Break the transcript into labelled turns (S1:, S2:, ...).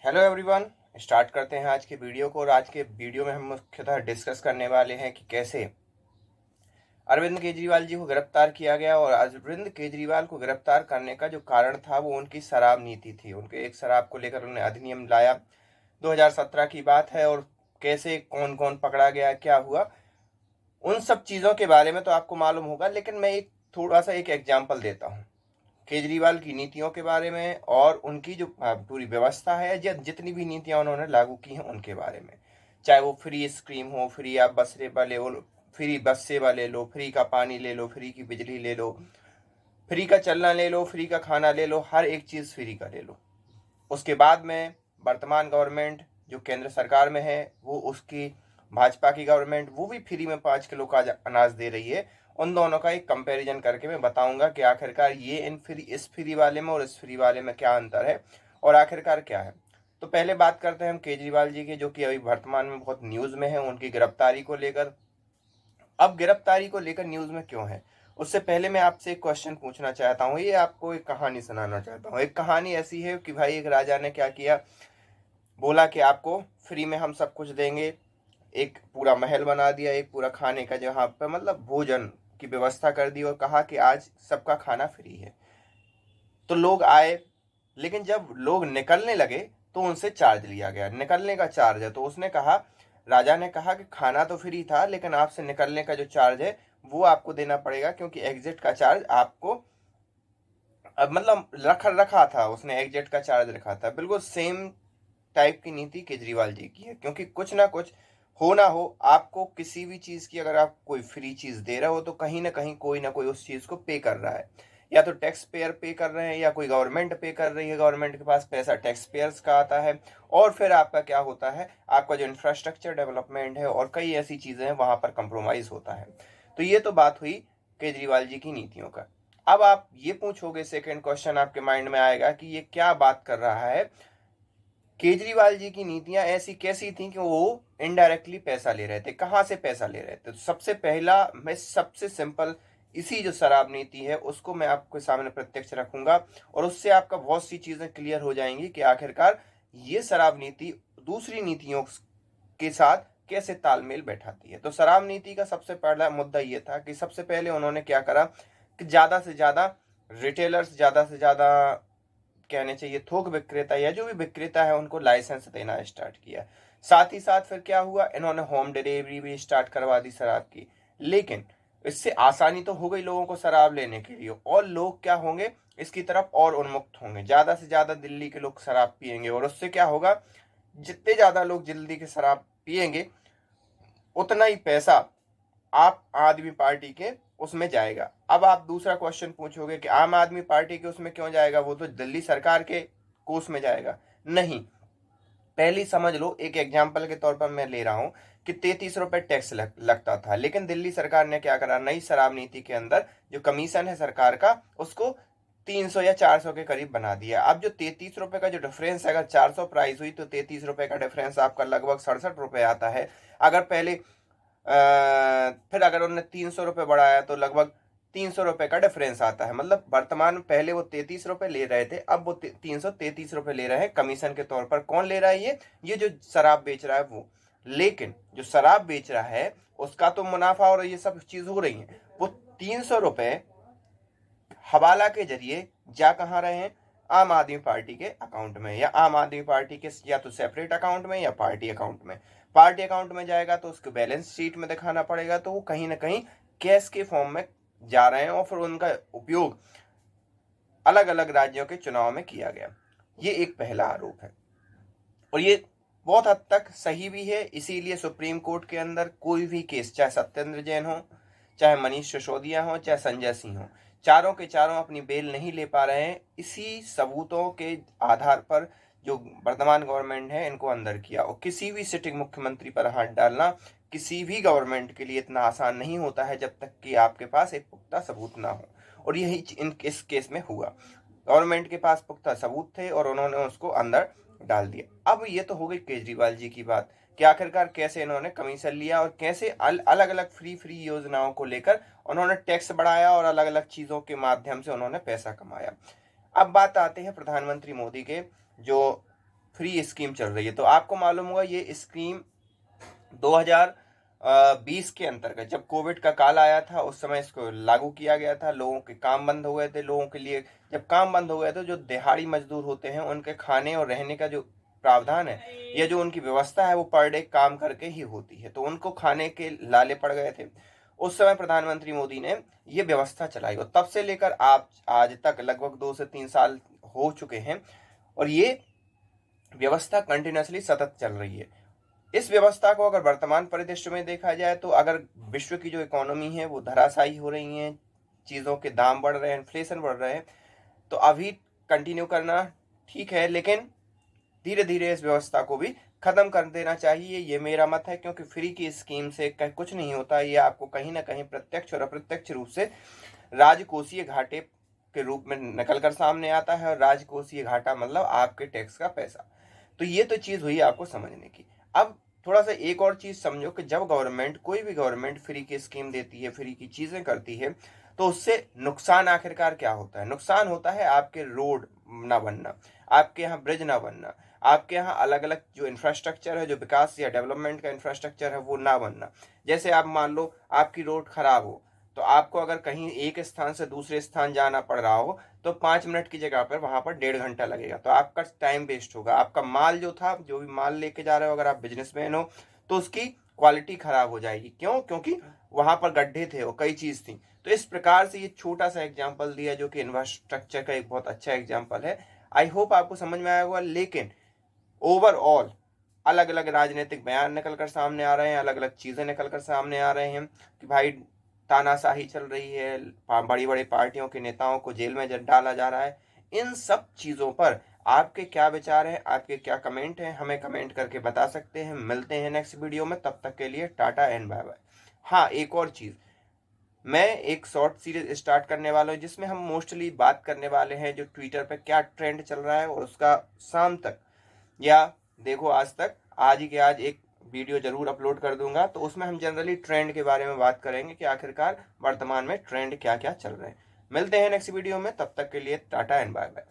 S1: Hello everyone. Start करते हैं आज के वीडियो को। और आज के वीडियो में हम मुख्यतः डिस्कस करने वाले हैं कि कैसे अरविंद केजरीवाल जी को गिरफ्तार किया गया। और अरविंद केजरीवाल को गिरफ्तार करने का जो कारण था वो उनकी शराब नीति थी। उनके एक शराब को लेकर उन्होंने अधिनियम लाया, 2017 की बात है। और कैसे कौन कौन पकड़ा गया, क्या हुआ, उन सब चीज़ों के बारे में तो आपको मालूम होगा। लेकिन मैं एक थोड़ा सा एक एग्जाम्पल देता हूँ केजरीवाल की नीतियों के बारे में और उनकी जो पूरी व्यवस्था है या जितनी भी नीतियां उन्होंने लागू की हैं उनके बारे में। चाहे वो फ्री स्कीम हो, फ्री आप बस सेवा ले लो, फ्री बस सेवा ले लो, फ्री का पानी ले लो, फ्री की बिजली ले लो, फ्री का चलना ले लो, फ्री का खाना ले लो, हर एक चीज़ फ्री का ले लो। उसके बाद में वर्तमान गवर्नमेंट जो केंद्र सरकार में है वो उसकी भाजपा की गवर्नमेंट वो भी फ्री में 5 किलो का अनाज दे रही है। उन दोनों का एक कंपैरिजन करके मैं बताऊंगा कि आखिरकार ये इस फ्री वाले में और इस फ्री वाले में क्या अंतर है और आखिरकार क्या है। तो पहले बात करते हैं हम केजरीवाल जी की, जो कि अभी वर्तमान में बहुत न्यूज़ में है उनकी गिरफ्तारी को लेकर। अब गिरफ्तारी को लेकर न्यूज़ में क्यों है, उससे पहले मैं आपसे एक क्वेश्चन पूछना चाहता हूँ। ये आपको एक कहानी सुनाना चाहता हूँ। एक कहानी ऐसी है कि भाई एक राजा ने क्या किया, बोला कि आपको फ्री में हम सब कुछ देंगे। एक पूरा महल बना दिया, एक पूरा खाने का जहाँ पे मतलब भोजन की व्यवस्था कर दी और कहा कि आज सबका खाना फ्री है। तो लोग आए, लेकिन जब लोग निकलने लगे तो उनसे चार्ज लिया गया, निकलने का चार्ज है। तो उसने कहा, राजा ने कहा कि खाना तो फ्री था लेकिन आपसे निकलने का जो चार्ज है वो आपको देना पड़ेगा, क्योंकि एग्जिट का चार्ज आपको अब मतलब रखा था उसने, एग्जिट का चार्ज रखा था। बिल्कुल सेम टाइप की नीति केजरीवाल जी की है, क्योंकि कुछ ना कुछ हो ना हो, आपको किसी भी चीज़ की अगर आप कोई फ्री चीज़ दे रहे हो तो कहीं ना कहीं कोई ना कोई उस चीज़ को पे कर रहा है। या तो टैक्स पेयर पे कर रहे हैं या कोई गवर्नमेंट पे कर रही है, गवर्नमेंट के पास पैसा टैक्स पेयर्स का आता है। और फिर आपका क्या होता है, आपका जो इंफ्रास्ट्रक्चर डेवलपमेंट है और कई ऐसी चीज़ें हैं वहाँ पर कंप्रोमाइज़ होता है। तो ये तो बात हुई केजरीवाल जी की नीतियों का। अब आप ये पूछोगे, सेकेंड क्वेश्चन आपके माइंड में आएगा कि ये क्या बात कर रहा है, केजरीवाल जी की नीतियां ऐसी कैसी थी कि वो इनडायरेक्टली पैसा ले रहे थे। कहाँ से पैसा ले रहे थे? तो सबसे पहला, मैं सबसे सिंपल इसी जो शराब नीति है उसको मैं आपके सामने प्रत्यक्ष रखूंगा और उससे आपका बहुत सी चीजें क्लियर हो जाएंगी कि आखिरकार ये शराब नीति दूसरी नीतियों के साथ कैसे तालमेल बैठाती है। तो शराब नीति का सबसे पहला मुद्दा ये था कि सबसे पहले उन्होंने क्या करा कि ज्यादा से ज्यादा रिटेलर्स, ज्यादा से ज्यादा कहने चाहिए थोक विक्रेता या जो भी विक्रेता है उनको लाइसेंस देना स्टार्ट किया। साथ ही साथ फिर क्या हुआ, इन्होंने होम डिलीवरी भी स्टार्ट करवा दी शराब की। लेकिन इससे आसानी तो हो गई लोगों को शराब लेने के लिए, और लोग क्या होंगे इसकी तरफ और उन्मुक्त होंगे। ज्यादा से ज्यादा दिल्ली के लोग शराब पियेंगे और उससे क्या होगा, जितने ज्यादा लोग दिल्ली के शराब पियेंगे उतना ही पैसा आप आदमी पार्टी के उसमें जाएगा। अब आप दूसरा क्वेश्चन पूछोगे कि आम आदमी पार्टी के उसमें क्यों जाएगा, वो तो दिल्ली सरकार के कोष में जाएगा। नहीं, पहली समझ लो, एक एग्जाम्पल के तौर पर मैं ले रहा हूं कि 33 रुपए टैक्स लगता था, लेकिन दिल्ली सरकार ने क्या करा, नई शराब नीति के अंदर जो कमीशन है सरकार का उसको 300 या 400 के करीब बना दिया। अब जो 33 रुपए का जो डिफरेंस है, अगर 400 प्राइस हुई तो 33 रुपए का डिफरेंस आपका लगभग 67 रुपए आता है। अगर पहले फिर अगर उन्होंने 300 रुपये बढ़ाया तो लगभग 300 रुपये का डिफरेंस आता है। मतलब वर्तमान में पहले वो 33 रुपये ले रहे थे, अब वो 333 रुपये ले रहे हैं कमीशन के तौर पर। कौन ले रहा है ये जो शराब बेच रहा है वो। लेकिन जो शराब बेच रहा है उसका तो मुनाफा और ये सब चीज हो रही है। वो 300 रुपये हवाला के जरिए जा कहाँ रहे हैं, आम आदमी पार्टी के अकाउंट में, या आम आदमी पार्टी के या तो सेपरेट अकाउंट में या पार्टी अकाउंट में। पार्टी अकाउंट में जाएगा तो उसको बैलेंस शीट में दिखाना पड़ेगा, तो वो कहीं ना कहीं कैश के फॉर्म में जा रहे हैं और फिर उनका उपयोग अलग अलग राज्यों के चुनाव में किया गया। ये एक पहला आरोप है और ये बहुत हद तक सही भी है। इसीलिए सुप्रीम कोर्ट के अंदर कोई भी केस, चाहे सत्येंद्र जैन हो, चाहे मनीष सिसोदिया हो, चाहे संजय सिंह हो, चारों के चारों अपनी बेल नहीं ले पा रहे हैं इसी सबूतों के आधार पर। जो वर्तमान गवर्नमेंट है इनको अंदर किया, और किसी भी सिटिंग मुख्यमंत्री पर हाथ डालना किसी भी गवर्नमेंट के लिए इतना आसान नहीं होता है जब तक कि आपके पास एक पुख्ता सबूत ना हो। और यही इस केस में हुआ, गवर्नमेंट के पास पुख्ता सबूत थे और उन्होंने उसको अंदर डाल दिया। अब ये तो हो गई केजरीवाल जी की बात कि आखिरकार कैसे इन्होंने कमीशन लिया और कैसे अलग अलग फ्री योजनाओं को लेकर उन्होंने टैक्स बढ़ाया और अलग अलग चीजों के माध्यम से उन्होंने पैसा कमाया। अब बात आते हैं प्रधानमंत्री मोदी के जो फ्री स्कीम चल रही है। तो आपको मालूम होगा ये स्कीम 2020 के अंतर्गत जब कोविड का काल आया था उस समय इसको लागू किया गया था। लोगों के काम बंद हो गए थे, लोगों के लिए जब काम बंद हो गए थे, जो दिहाड़ी मजदूर होते हैं उनके खाने और रहने का जो प्रावधान है या जो उनकी व्यवस्था है वो पर डे काम करके ही होती है, तो उनको खाने के लाले पड़ गए थे। उस समय प्रधानमंत्री मोदी ने ये व्यवस्था चलाई और तब से लेकर आप आज तक लगभग 2 से 3 साल हो चुके हैं और ये व्यवस्था कंटिन्यूसली सतत चल रही है। इस व्यवस्था को अगर वर्तमान परिदृश्य में देखा जाए तो अगर विश्व की जो इकोनॉमी है वो धराशायी हो रही है, चीज़ों के दाम बढ़ रहे हैं, इन्फ्लेशन बढ़ रहे हैं, तो अभी कंटिन्यू करना ठीक है, लेकिन धीरे धीरे इस व्यवस्था को भी खत्म कर देना चाहिए, ये मेरा मत है। क्योंकि फ्री की स्कीम से कुछ नहीं होता, ये आपको कहीं ना कहीं प्रत्यक्ष और अप्रत्यक्ष रूप से राजकोषीय घाटे के रूप में निकल कर सामने आता है। और राजकोषीय घाटा मतलब आपके टैक्स का पैसा। तो ये तो चीज़ हुई आपको समझने की। अब थोड़ा सा एक और चीज़ समझो कि जब गवर्नमेंट, कोई भी गवर्नमेंट फ्री की स्कीम देती है, फ्री की चीज़ें करती है, तो उससे नुकसान आखिरकार क्या होता है? नुकसान होता है आपके रोड ना बनना, आपके यहाँ ब्रिज ना बनना, आपके यहाँ अलग अलग जो इंफ्रास्ट्रक्चर है, जो विकास या डेवलपमेंट का इंफ्रास्ट्रक्चर है वो ना बनना। जैसे आप मान लो आपकी रोड खराब हो, तो आपको अगर कहीं एक स्थान से दूसरे स्थान जाना पड़ रहा हो तो 5 मिनट की जगह पर वहां पर 1.5 घंटा लगेगा, तो आपका टाइम वेस्ट होगा। आपका माल जो था, जो भी माल लेके जा रहे हो, अगर आप बिजनेसमैन हो तो उसकी क्वालिटी खराब हो जाएगी। क्यों? क्योंकि वहां पर गड्ढे थे और कई चीज थी। तो इस प्रकार से ये छोटा सा एग्जाम्पल दिया जो कि इंफ्रास्ट्रक्चर का एक बहुत अच्छा एग्जाम्पल है। आई होप आपको समझ में आया होगा। लेकिन ओवरऑल अलग अलग राजनीतिक बयान निकल कर सामने आ रहे हैं, अलग अलग चीजें निकल कर सामने आ रहे हैं कि भाई तानाशाही चल रही है, बड़ी बड़ी पार्टियों के नेताओं को जेल में डाला जा रहा है। इन सब चीजों पर आपके क्या विचार हैं, आपके क्या कमेंट हैं, हमें कमेंट करके बता सकते हैं। मिलते हैं नेक्स्ट वीडियो में, तब तक के लिए टाटा एंड बाय बाय। हाँ, एक और चीज, मैं एक शॉर्ट सीरीज स्टार्ट करने वाला हूँ जिसमें हम मोस्टली बात करने वाले हैं जो ट्विटर पे क्या ट्रेंड चल रहा है, और उसका शाम तक या देखो आज तक, आज ही के आज एक वीडियो जरूर अपलोड कर दूंगा। तो उसमें हम जनरली ट्रेंड के बारे में बात करेंगे कि आखिरकार वर्तमान में ट्रेंड क्या क्या चल रहे हैं। मिलते हैं नेक्स्ट वीडियो में, तब तक के लिए टाटा एंड बाय बाय।